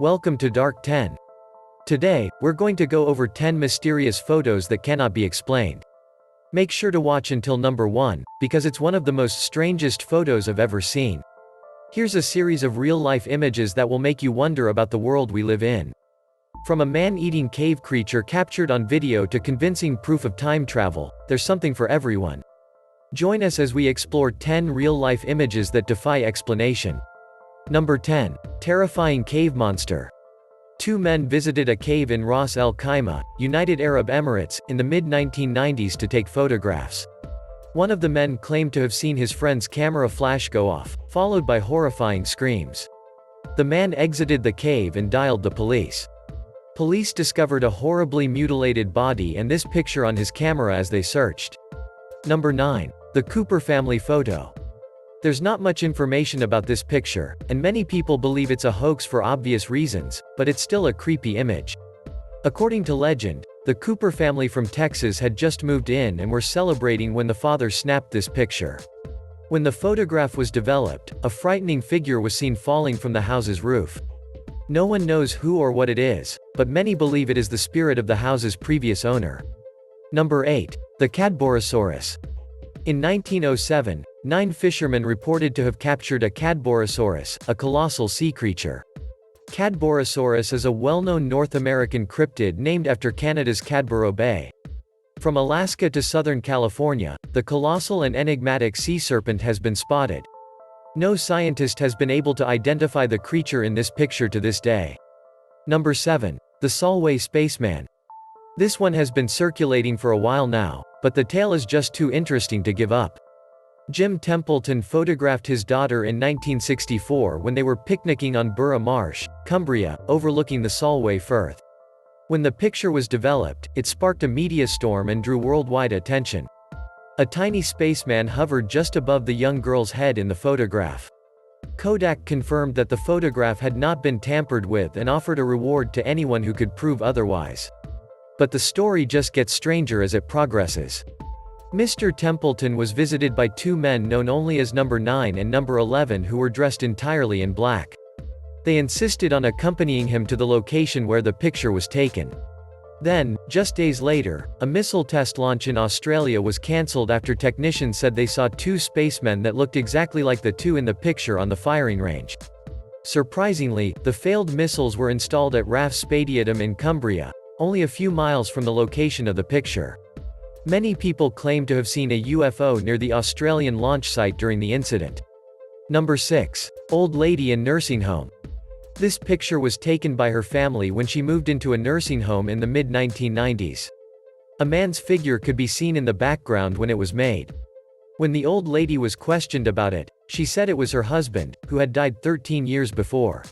Welcome to Dark 10. Today, we're going to go over 10 mysterious photos that cannot be explained. Make sure to watch until number 1, because it's one of the most strangest photos I've ever seen. Here's a series of real-life images that will make you wonder about the world we live in. From a man-eating cave creature captured on video to convincing proof of time travel, there's something for everyone. Join us as we explore 10 real-life images that defy explanation. Number 10. Terrifying cave monster. Two men visited a cave in Ras El Khaimah, United Arab Emirates, in the mid-1990s to take photographs. One of the men claimed to have seen his friend's camera flash go off, followed by horrifying screams. The man exited the cave and dialed the police. Police discovered a horribly mutilated body and this picture on his camera as they searched. Number 9. The Cooper family photo. There's not much information about this picture, and many people believe it's a hoax for obvious reasons, but it's still a creepy image. According to legend, the Cooper family from Texas had just moved in and were celebrating when the father snapped this picture. When the photograph was developed, a frightening figure was seen falling from the house's roof. No one knows who or what it is, but many believe it is the spirit of the house's previous owner. Number 8. The Cadborosaurus. In 1907, 9 fishermen reported to have captured a Cadborosaurus, a colossal sea creature. Cadborosaurus is a well-known North American cryptid named after Canada's Cadboro Bay. From Alaska to southern California, the colossal and enigmatic sea serpent has been spotted. No scientist has been able to identify the creature in this picture to this day. Number 7. The Solway Spaceman. This one has been circulating for a while now, but the tale is just too interesting to give up. Jim Templeton photographed his daughter in 1964 when they were picnicking on Burra Marsh, Cumbria, overlooking the Solway Firth. When the picture was developed, it sparked a media storm and drew worldwide attention. A tiny spaceman hovered just above the young girl's head in the photograph. Kodak confirmed that the photograph had not been tampered with and offered a reward to anyone who could prove otherwise. But the story just gets stranger as it progresses. Mr. Templeton was visited by two men known only as Number 9 and Number 11 who were dressed entirely in black. They insisted on accompanying him to the location where the picture was taken. Then, just days later, a missile test launch in Australia was cancelled after technicians said they saw two spacemen that looked exactly like the two in the picture on the firing range. Surprisingly, the failed missiles were installed at RAF Spadiadam in Cumbria, only a few miles from the location of the picture. Many people claim to have seen a UFO near the Australian launch site during the incident. Number 6. Old lady in nursing home. This picture was taken by her family when she moved into a nursing home in the mid-1990s. A man's figure could be seen in the background when it was made. When the old lady was questioned about it, she said it was her husband, who had died 13 years before.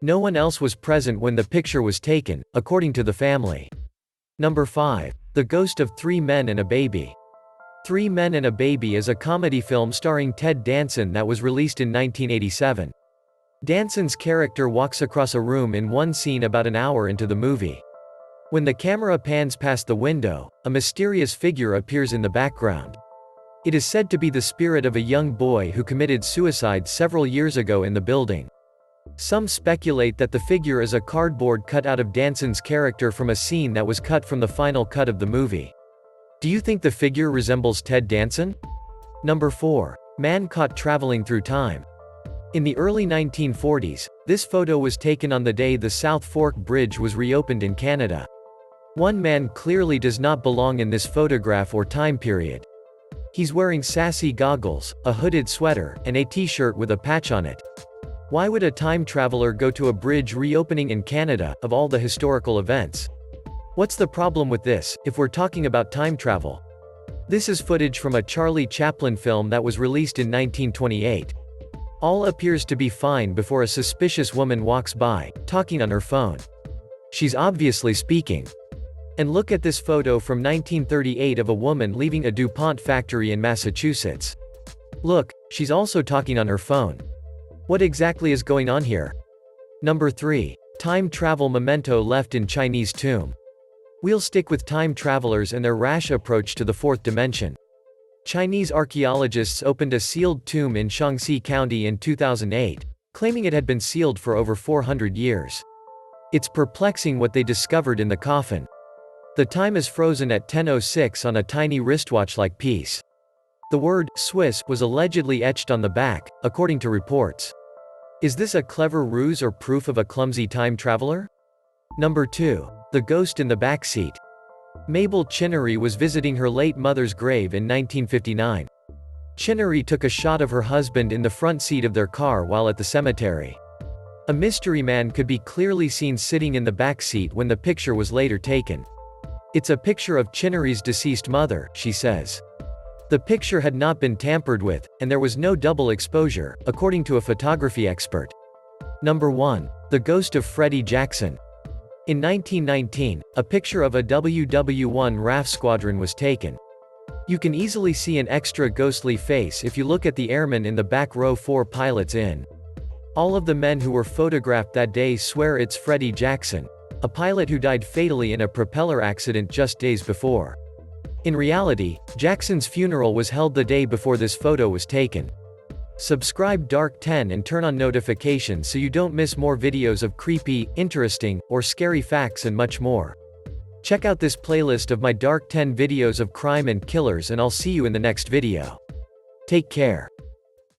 No one else was present when the picture was taken, according to the family. Number 5. The Ghost of Three Men and a Baby. Three Men and a Baby is a comedy film starring Ted Danson that was released in 1987. Danson's character walks across a room in one scene about an hour into the movie. When the camera pans past the window, a mysterious figure appears in the background. It is said to be the spirit of a young boy who committed suicide several years ago in the building. Some speculate that the figure is a cardboard cut out of Danson's character from a scene that was cut from the final cut of the movie. Do you think the figure resembles Ted Danson? Number 4. Man caught traveling through time. In the early 1940s, this photo was taken on the day the South Fork Bridge was reopened in Canada. One man clearly does not belong in this photograph or time period. He's wearing sassy goggles, a hooded sweater, and a t-shirt with a patch on it. Why would a time traveler go to a bridge reopening in Canada, of all the historical events? What's the problem with this, if we're talking about time travel? This is footage from a Charlie Chaplin film that was released in 1928. All appears to be fine before a suspicious woman walks by, talking on her phone. She's obviously speaking. And look at this photo from 1938 of a woman leaving a DuPont factory in Massachusetts. Look, she's also talking on her phone. What exactly is going on here? Number 3. Time travel memento left in Chinese tomb. We'll stick with time travelers and their rash approach to the fourth dimension. Chinese archaeologists opened a sealed tomb in Shaanxi County in 2008, claiming it had been sealed for over 400 years. It's perplexing what they discovered in the coffin. The time is frozen at 10:06 on a tiny wristwatch-like piece. The word, Swiss, was allegedly etched on the back, according to reports. Is this a clever ruse or proof of a clumsy time traveler? Number 2. The ghost in the backseat. Mabel Chinnery was visiting her late mother's grave in 1959. Chinnery took a shot of her husband in the front seat of their car while at the cemetery. A mystery man could be clearly seen sitting in the back seat when the picture was later taken. It's a picture of Chinnery's deceased mother, she says. The picture had not been tampered with, and there was no double exposure, according to a photography expert. Number 1. The ghost of Freddy Jackson. In 1919, a picture of a WW-1 RAF squadron was taken. You can easily see an extra ghostly face if you look at the airmen in the back row 4 pilots in. All of the men who were photographed that day swear it's Freddy Jackson, a pilot who died fatally in a propeller accident just days before. In reality, Jackson's funeral was held the day before this photo was taken. Subscribe Dark 10 and turn on notifications so you don't miss more videos of creepy, interesting, or scary facts and much more. Check out this playlist of my Dark 10 videos of crime and killers, and I'll see you in the next video. Take care.